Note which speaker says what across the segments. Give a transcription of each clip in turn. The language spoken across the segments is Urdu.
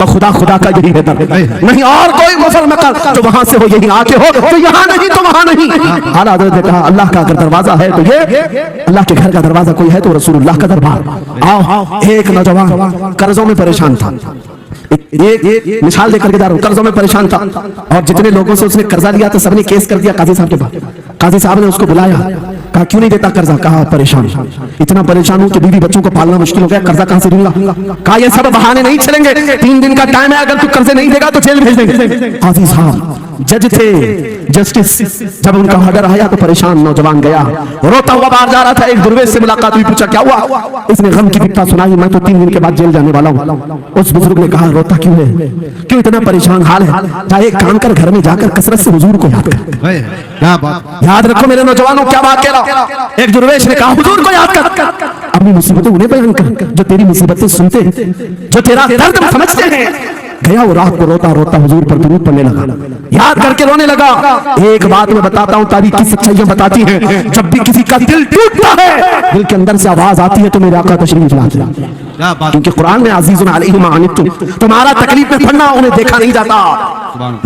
Speaker 1: تو خدا خدا کا یہی ہے در نہیں اور کوئی غسل نہ کر جو وہاں سے ہو یہی آ کے ہو تو یہاں نہیں تو وہاں نہیں. اعلیٰ حضرت نے کہا اللہ کا اگر دروازہ ہے تو یہ اللہ کے گھر کا دروازہ کوئی ہے تو رسول اللہ کا دربار. آؤ. ایک نوجوان قرضوں میں پریشان تھا. ایک مثال دے کر کے جا رہا ہوں. قرضوں میں پریشان تھا اور جتنے لوگوں سے اس نے قرضہ لیا تو سب نے کیس کر دیا قاضی صاحب کے پاس. قاضی صاحب نے اس کو بلایا, کہا کیوں نہیں دیتا قرضہ؟ کہا پریشان, اتنا پریشان ہوں کہ بیوی بچوں کو پالنا مشکل ہو گیا, قرضہ کہاں سے دوں گا؟ کہا یہ سب بہانے نہیں چلیں گے, 3 دن کا ٹائم ہے, اگر تو قرضے نہیں دے گا تو جیل بھیج دیں گے. قاضی صاحب جج تھے, جسٹس, جب ان کا آرڈر آیا تو پریشان نوجوان گیا, روتا ہوا باہر جا رہا تھا. ایک درویش سے ملاقات ہوئی, پوچھا کیا ہوا؟ اس نے غم کی بتا سنائی, میں تو 3 دن کے بعد جیل جانے والا ہوں. اس بزرگ نے کہا روتا کیوں ہے, کیوں اتنا پریشان حال ہے؟ کہا ایک کام کر, گھر میں جا کر کثرت سے حضور کو یاد کر. یاد رکھو میرے نوجوانوں کیا بات کہہ رہا. ایک درویش نے کہا حضور کو یاد کر, اپنی مصیبتیں انہیں بیان کر جو تیری مصیبتیں سنتے ہیں, جو تیرا درد سمجھتے ہیں. گیا وہ رات کو روتا روتا حضور پر درود پڑھنے لگا, یاد کر کے رونے لگا. ایک بات میں بتاتا ہوں, تاریخ کی سچائیاں بتاتی ہیں, جب بھی کسی کا دل ٹوٹتا ہے دل کے اندر سے آواز آتی ہے تو میرے آقا تشریف لاتے ہیں. کیونکہ قرآن میں عزیز علیہ ما عنتم, تمہارا تکلیف میں پڑنا انہیں دیکھا نہیں جاتا.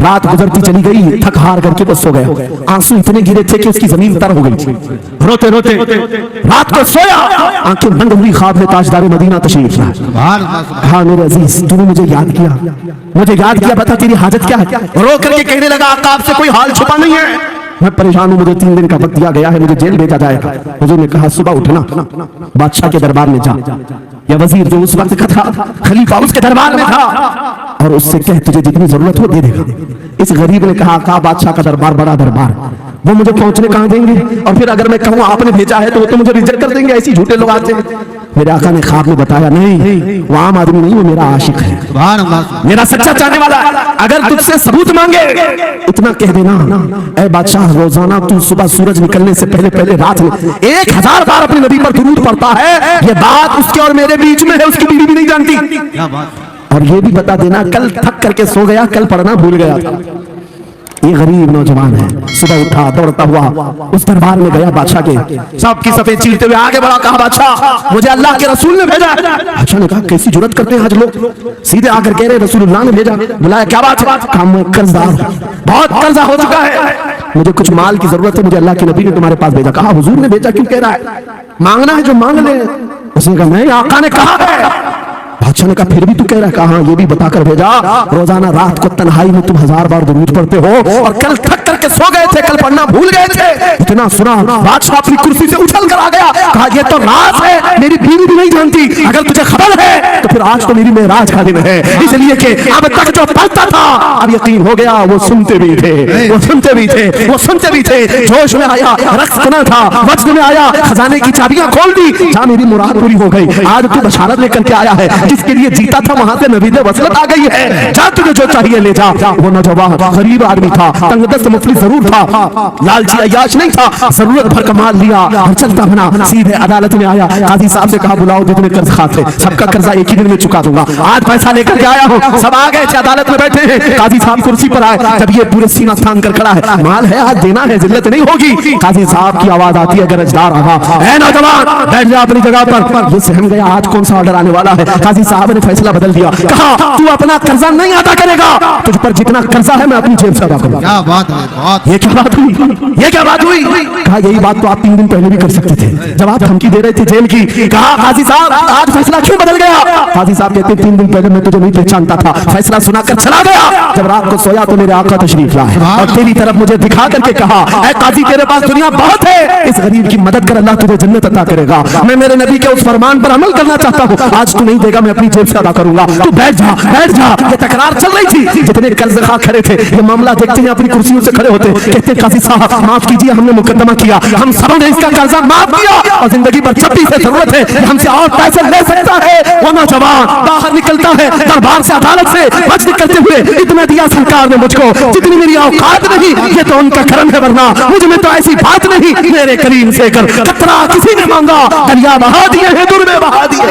Speaker 1: رات گزرتی چلی گئی, تھک ہار کر کے بس سو گیا. آنسو اتنے گرے تھے کہ اس کی زمین تر ہو گئی. روتے روتے رات کو سویا, آنکھیں بند ہوئی, خواب میں تاجدار مدینہ تشریف لایا. کہا میرے عزیز تو نے مجھے یاد کیا, مجھے یاد کیا, بتا تیری حاجت کیا ہے؟ رو کر کے کہنے لگا آقا آپ سے کوئی حال چھپا نہیں ہے, میں پریشان ہوں, مجھے 3 دن کا وقت دیا گیا ہے, مجھے جیل بھیجا جائے گا. حضور نے کہا صبح اٹھنا, بادشاہ کے دربار میں جا, یا وزیر جو اس وقت کا تھا, خلیفہ اس کے دربار میں تھا, اور اس سے کہہ تجھے جتنی ضرورت ہو دے دے گا. اس غریب نے کہا آقا بادشاہ کا دربار بڑا دربار, وہ مجھے پہنچنے کہاں دیں گے, اور پھر اگر میں کہوں آپ نے بھیجا ہے تو وہ تو مجھے ریجیکٹ کر دیں گے, ایسی جھوٹے لوگ آتے ہیں. میرے آقا نے خواب میں بتایا نہیں, وہ عام آدمی نہیں, وہ میرا عاشق ہے, میرا سچا چاہنے والا ہے. اگر تجھ سے ثبوت مانگے اتنا کہہ دینا, اے بادشاہ روزانہ تو صبح سورج نکلنے سے پہلے پہلے رات میں 1000 بار اپنے نبی پر درود پڑھتا ہے, یہ بات اس کے اور میرے بیچ میں ہے, اس کی بیوی بھی نہیں جانتی. اور یہ بھی بتا دینا کل تھک کر کے سو گیا, کل پڑھنا بھول گیا تھا. یہ غریب نوجوان ہے, صبح اٹھا دوڑتا ہوا اس دربار میں گیا بادشاہ کے, سب کی صفیں چیرتے ہوئے آگے بڑھا, کہا بادشاہ مجھے اللہ کے رسول نے بھیجا. بادشاہ نے کہا کیسی جرات کرتے ہیں آج لوگ, سیدھے آ کر کہہ رہے رسول اللہ نے بھیجا. بلایا کیا بات ہے؟ کہا میں قرضدار ہوں, بہت قرضہ ہو چکا ہے, مجھے کچھ مال کی ضرورت ہے, مجھے اللہ کے نبی نے تمہارے پاس بھیجا. کہا حضور نے بھیجا, کیوں کہہ رہا ہے, مانگنا ہے جو مانگ لے. اس نے کہا نہیں, آقا نے کہا ہے. بادشاہ نے کہا پھر بھی تو کہہ رہا ہے. کہا یہ بھی بتا کر بھیجا روزانہ رات کو تنہائی میں تم 1000 بار درود پڑھتے ہو, اور کل تھک کر کے سو گئے تھے, کل پڑھنا بھول گئے تھے. اتنا سنا بادشاہ اپنی کرسی سے اچھل کر آ گیا. کہا یہ تو راز ہے, میری بیوی بھی نہیں جانتی, اگر تجھے خبر ہے تو پھر آج تو میری معراج کا دن ہے, اس لیے کہ اب تک جو پڑھتا تھا اب یقین ہو گیا وہ سنتے بھی تھے, وہ سنتے بھی تھے, وہ سنتے بھی تھے. جوش میں آیا, رقص کرنا تھا, وجد میں آیا, خزانے کی چابیاں کھول دی, جا میری مراد پوری ہو گئی. آج تو بشارت لے کر کے آیا ہے, جس کے لیے جیتا تھا وہاں سے نبی وصلت آ گئی ہے, جا تجھے جو چاہیے لے جا. وہ نوجوان غریب آدمی تھا, تنگ دست مفلس ضرور تھا, لالچی عیاش نہیں تھا, ضرورت بھر کا مال لیا اور چلتا بنا سیدھے عدالت میں آیا. قاضی صاحب سے کہا بلاؤ جتنے قرض خواہ تھے سب کا قرضہ ایک ہی دن میں چکا دوں گا, آج پیسہ لے کر کے آیا ہوں. سب آ گئے تھے, عدالت میں بیٹھے ہیں. قاضی صاحب کرسی پر آئے, جب یہ پورے سینہ تھام کر کھڑا ہے, مال ہے آج دینا ہے, ذلت نہیں ہوگی. قاضی صاحب کی آواز آتی ہے گرجدار آواز, اے نوجوان بیٹھ جا اپنی جگہ پر. یہ سہم گیا آج کون سا آرڈر آنے والا ہے. قاضی صاحب نے فیصلہ بدل دیا, کہا تو اپنا قرضہ نہیں ادا کرے گا, تجھ پر جتنا قرضہ ہے میں اپنی جیب سے ادا کروں گا. کیا بات ہے, یہ کیا بات ہوئی, یہ کیا بات ہوئی. کہا یہی بات تو آپ 3 دن پہلے بھی کر سکتے تھے, جب آپ دھمکی دے رہے تھے جیل کی. کہا قاضی صاحب آج فیصلہ کیوں بدل گیا. قاضی صاحب کہتے 3 دن پہلے میں تجھے نہیں پہچانتا تھا, فیصلہ سنا کر چلا گیا. جب رات کو سویا تو میرے آقا تشریف لائے اور تیری طرف مجھے دکھا کر کے کہا اے قاضی تیرے پاس دنیا بہت ہے, اس غریب کی مدد کر, اللہ تجھے جنت عطا کرے گا. میں میرے نبی کے اس فرمان پر عمل کرنا چاہتا ہوں, آج تو نہیں دے گا, میں اپنی جیب سے ادا کروں گا, تو بیٹھ جا بیٹھ جا. یہ تکرار چل رہی تھی, جتنے قرض خواہ کھڑے تھے یہ معاملہ دیکھتے ہیں اپنی کرسیوں سے کھڑے ہوتے, کہتے قاضی صاحب معاف کیجیے, ہم نے مقدمہ کیا, ہم سب نے اس کا قرضہ معاف کیا, اور زندگی پر جب بھی سے ضرورت ہے ہم سے اور پیسے لے سکتا ہے. وہ نوجوان باہر نکلتا ہے دربار سے, عدالت سے بچ نکلتے ہوئے, اتنا دیا سرکار نے مجھ کو جتنی میری اوقات نہیں, یہ تو ان کا کرم ہے, ورنہ مجھ میں تو ایسی بات نہیں. میرے کریم سے کر قطرہ کسی نے مانگا, دریا بہا دیے ہیں, در میں بہا دیے.